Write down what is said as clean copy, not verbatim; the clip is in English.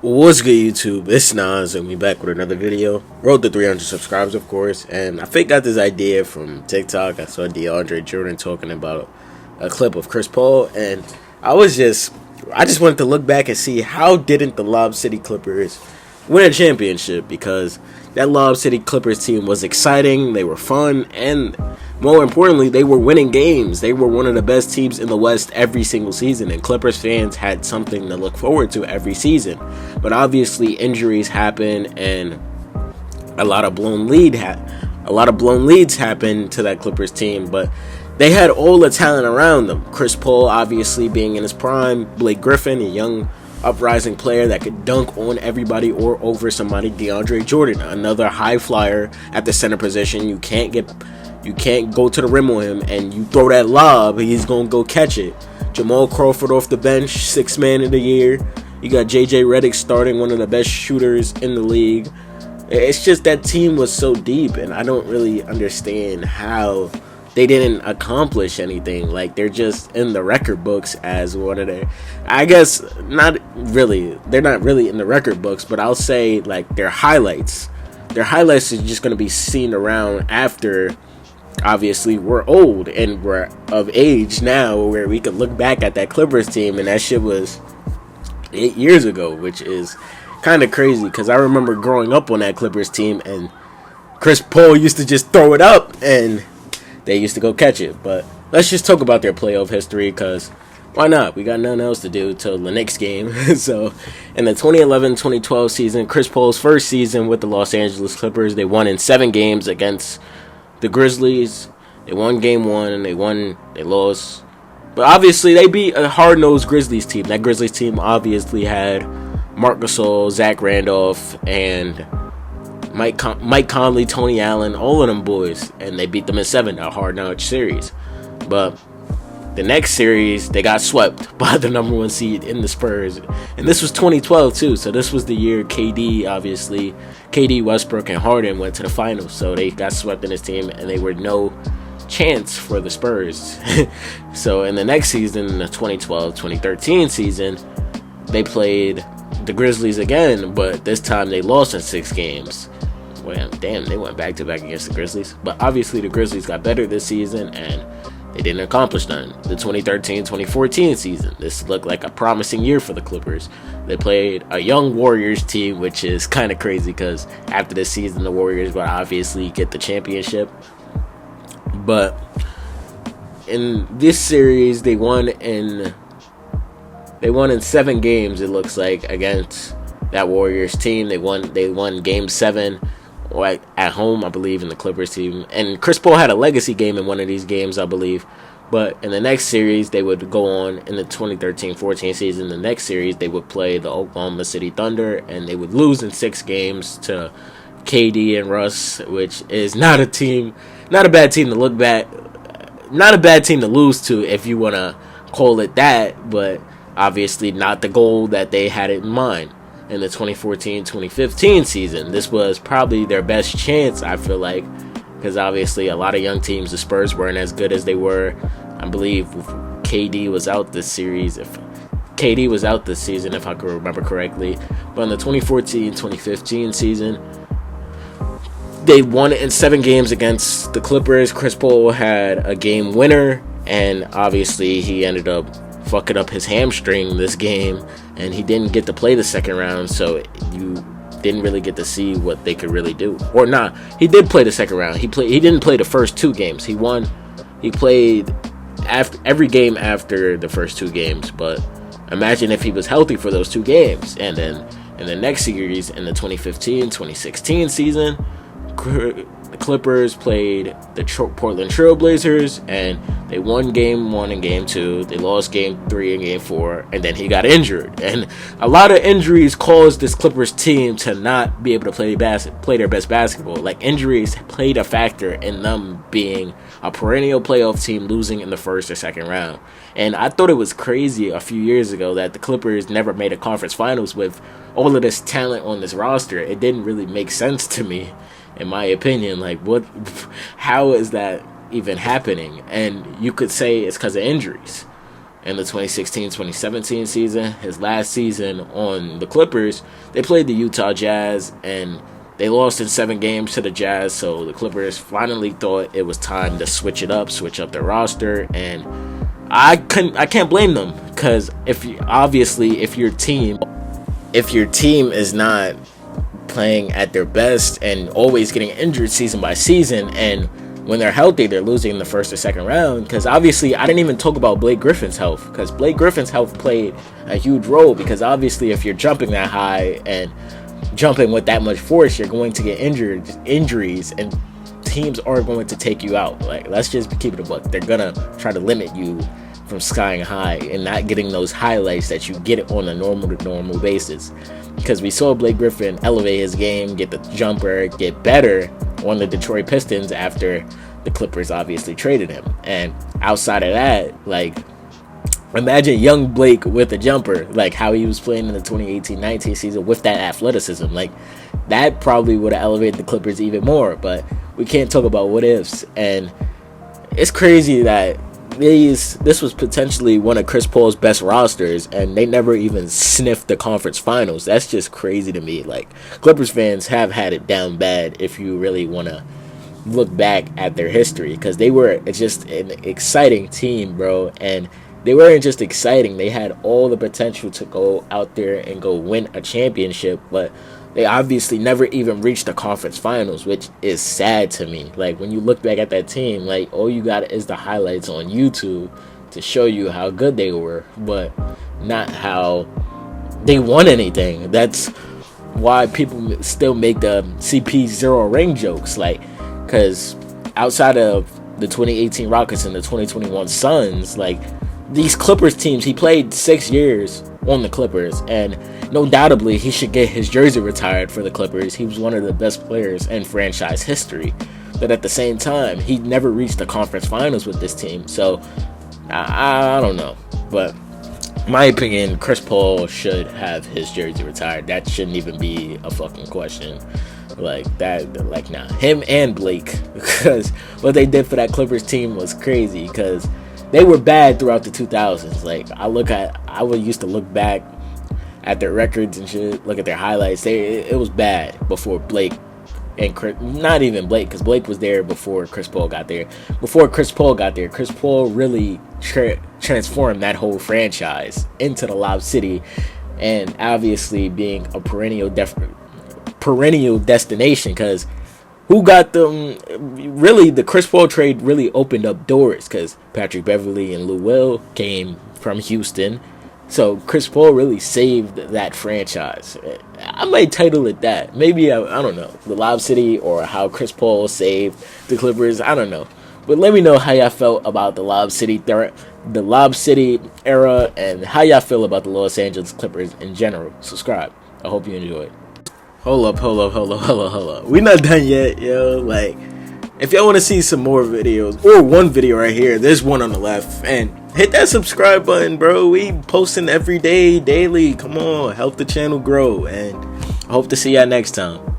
What's good, YouTube? It's Nas, and we back with another video. Road to 300 subscribers, of course, and I got this idea from TikTok. I saw DeAndre Jordan talking about a clip of Chris Paul, and I just wanted to look back and see how didn't the Lob City Clippers win a championship, because that Lob City Clippers team was exciting, they were fun, and more importantly, they were winning games. They were one of the best teams in the West every single season, and Clippers fans had something to look forward to every season. But obviously, injuries happen, and a lot of blown leads happened to that Clippers team. But they had all the talent around them. Chris Paul, obviously being in his prime. Blake Griffin, a young uprising player that could dunk on everybody or over somebody. DeAndre Jordan, another high flyer at the center position. You can't go to the rim with him, and you throw that lob, he's gonna go catch it. Jamal Crawford off the bench, 6th man of the year. You got JJ Redick starting, one of the best shooters in the league. It's just that team was so deep, and I don't really understand how they didn't accomplish anything. Like, they're just in the record books as one of their, I guess not really, they're not really in the record books, but I'll say like their highlights is just going to be seen around after obviously we're old and we're of age now, where we can look back at that Clippers team, and that shit was 8 years ago, which is kind of crazy because I remember growing up on that Clippers team, and Chris Paul used to just throw it up and they used to go catch it. But let's just talk about their playoff history, because why not? We got nothing else to do till the next game. So in the 2011-2012 season, Chris Paul's first season with the Los Angeles Clippers, they won in 7 games against the Grizzlies. They won game 1, they lost. But obviously they beat a hard-nosed Grizzlies team. That Grizzlies team obviously had Marc Gasol, Zach Randolph, and Mike Conley, Tony Allen, all of them boys, and they beat them in 7, a hard-knock series. But the next series, they got swept by the number 1 seed in the Spurs, and this was 2012 too. So this was the year KD, Westbrook, and Harden went to the finals. So they got swept in this team, and they were no chance for the Spurs. So in the next season, in the 2012-2013 season, they played the Grizzlies again, but this time they lost in 6 games. Well, damn, they went back-to-back against the Grizzlies. But obviously the Grizzlies got better this season, and they didn't accomplish nothing. The 2013-2014 season, this looked like a promising year for the Clippers. They played a young Warriors team, which is kind of crazy because after this season, the Warriors would obviously get the championship. But in this series, they won in 7 games, it looks like, against that Warriors team. They won game 7 at home, I believe, in the Clippers team. And Chris Paul had a legacy game in one of these games, I believe. But in the next series, they would go on in the 2013-14 season. The next series, they would play the Oklahoma City Thunder, and they would lose in 6 games to KD and Russ, which is not a bad team to look back, not a bad team to lose to, if you want to call it that, but obviously not the goal that they had in mind. In the 2014-2015 season, this was probably their best chance, I feel like, because obviously a lot of young teams, the Spurs, weren't as good as they were. I believe KD was out this season, if I can remember correctly. But in the 2014-2015 season, they won in 7 games against the Clippers. Chris Paul had a game winner, and obviously he ended up fucking up his hamstring this game, and he didn't get to play the second round, so you didn't really get to see what they could really do. Or not, he did play the second round. He didn't play the first 2 games. He played every game after the first 2 games, but imagine if he was healthy for those 2 games. And then in the next series, in the 2015-2016 season, the Clippers played the Portland Trail Blazers, and they won game 1 and game 2. They lost game 3 and game 4, and then he got injured. And a lot of injuries caused this Clippers team to not be able to play their best basketball. Like, injuries played a factor in them being a perennial playoff team, losing in the first or second round. And I thought it was crazy a few years ago that the Clippers never made a conference finals with all of this talent on this roster. It didn't really make sense to me, in my opinion. Like, how is that even happening? And you could say it's because of injuries, in the 2016-2017 season. His last season on the Clippers, they played the Utah Jazz, and they lost in 7 games to the Jazz, so the Clippers finally thought it was time to switch up their roster, and I can't blame them, because if your team is not playing at their best and always getting injured season by season, and when they're healthy they're losing in the first or second round, because obviously I didn't even talk about Blake Griffin's health, because Blake Griffin's health played a huge role, because obviously if you're jumping that high and jumping with that much force, you're going to get injuries, and teams are going to take you out. Like, let's just keep it a buck. They're gonna try to limit you from skying high and not getting those highlights that you get on a normal basis, because we saw Blake Griffin elevate his game, get the jumper, get better on the Detroit Pistons after the Clippers obviously traded him. And outside of that, like, imagine young Blake with a jumper, like how he was playing in the 2018-19 season with that athleticism. Like, that probably would have elevated the Clippers even more, but we can't talk about what ifs. And it's crazy that this was potentially one of Chris Paul's best rosters, and they never even sniffed the conference finals. That's just crazy to me. Like, Clippers fans have had it down bad if you really want to look back at their history, because they were just an exciting team, bro. And they weren't just exciting, they had all the potential to go out there and go win a championship, but they obviously never even reached the conference finals, which is sad to me. Like, when you look back at that team, like, all you got is the highlights on YouTube to show you how good they were, but not how they won anything. That's why people still make the CP0 ring jokes, like, because outside of the 2018 Rockets and the 2021 Suns, like, these Clippers teams, he played 6 years on the Clippers, and no doubtably he should get his jersey retired for the Clippers. He was one of the best players in franchise history, but at the same time he never reached the conference finals with this team. So I don't know, but in my opinion, Chris Paul should have his jersey retired. That shouldn't even be a fucking question. Like that, like, nah, him and Blake, because what they did for that Clippers team was crazy, because they were bad throughout the 2000s. Like, I would used to look back at their records and shit, look at their highlights. It was bad before Blake and Chris, not even Blake, because Blake was there before Chris Paul got there. Before Chris Paul got there, Chris Paul really transformed that whole franchise into the Lob City, and obviously being a perennial destination, because who got them? Really, the Chris Paul trade really opened up doors, because Patrick Beverley and Lou Will came from Houston. So Chris Paul really saved that franchise. I might title it that. Maybe, I don't know, the Lob City, or how Chris Paul saved the Clippers. I don't know. But let me know how y'all felt about the Lob City era, and how y'all feel about the Los Angeles Clippers in general. Subscribe. I hope you enjoyed. Hold up. We not done yet, yo. Like, if y'all want to see some more videos, or one video right here, there's one on the left, and hit that subscribe button, bro. We posting every day, daily. Come on, help the channel grow, and I hope to see y'all next time.